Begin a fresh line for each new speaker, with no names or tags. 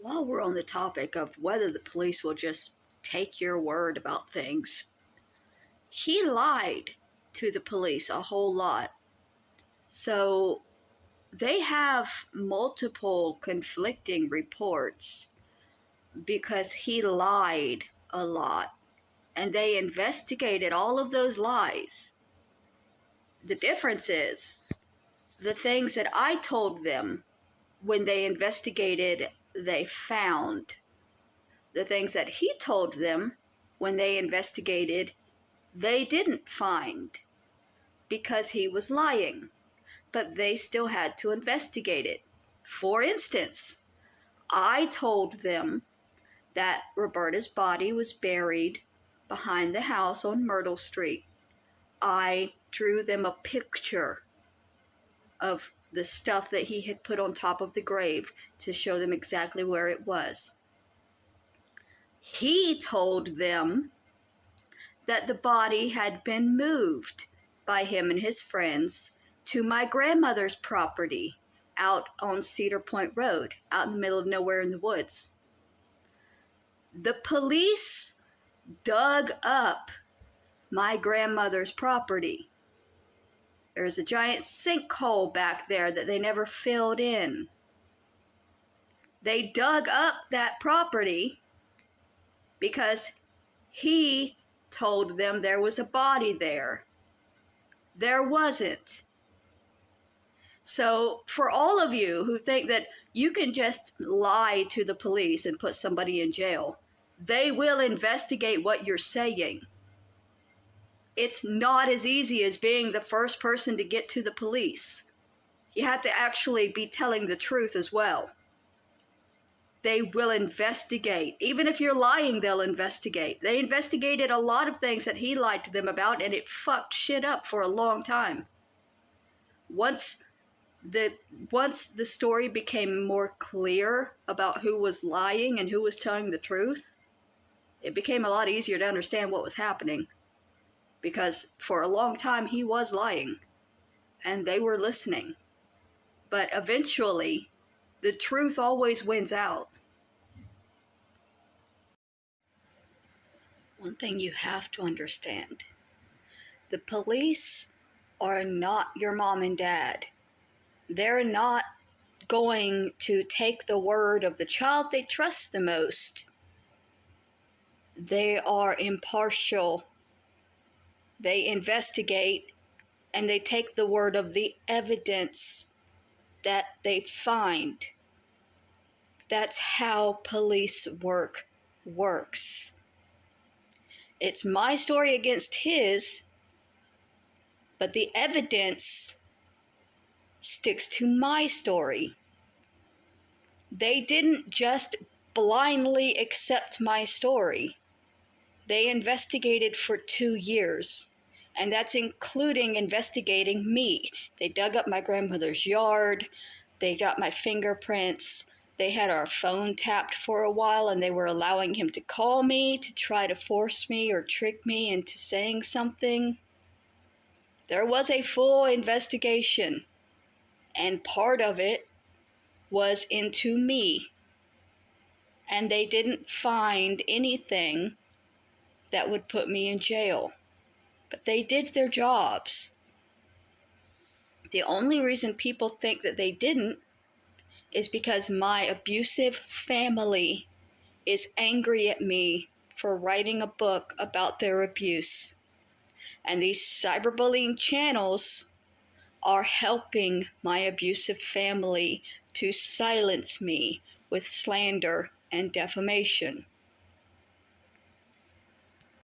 While we're on the topic of whether the police will just take your word about things, he lied to the police a whole lot. So they have multiple conflicting reports because he lied a lot, and they investigated all of those lies. The difference is the things that I told them when they investigated, they found. The things that he told them when they investigated, they didn't find because he was lying, but they still had to investigate it. For instance, I told them that Roberta's body was buried behind the house on Myrtle Street. I drew them a picture of the stuff that he had put on top of the grave to show them exactly where it was. He told them that the body had been moved by him and his friends to my grandmother's property out on Cedar Point Road, out in the middle of nowhere in the woods. The police dug up my grandmother's property. There's a giant sinkhole back there that they never filled in. They dug up that property because he told them there was a body there. There wasn't. So for all of you who think that you can just lie to the police and put somebody in jail, they will investigate what you're saying. It's not as easy as being the first person to get to the police. You have to actually be telling the truth as well. They will investigate. Even if you're lying, they'll investigate. They investigated a lot of things that he lied to them about, and it fucked shit up for a long time. Once the story became more clear about who was lying and who was telling the truth, it became a lot easier to understand what was happening. Because for a long time he was lying, and they were listening. But eventually, the truth always wins out. One thing you have to understand: the police are not your mom and dad. They're not going to take the word of the child they trust the most. They are impartial. They investigate, and they take the word of the evidence that they find. That's how police work works. It's my story against his, but the evidence sticks to my story. They didn't just blindly accept my story. They investigated for 2 years, and that's including investigating me. They dug up my grandmother's yard. They got my fingerprints. They had our phone tapped for a while, and they were allowing him to call me to try to force me or trick me into saying something. There was a full investigation, and part of it was into me. And they didn't find anything that would put me in jail. But they did their jobs. The only reason people think that they didn't is because my abusive family is angry at me for writing a book about their abuse. And these cyberbullying channels are helping my abusive family to silence me with slander and defamation.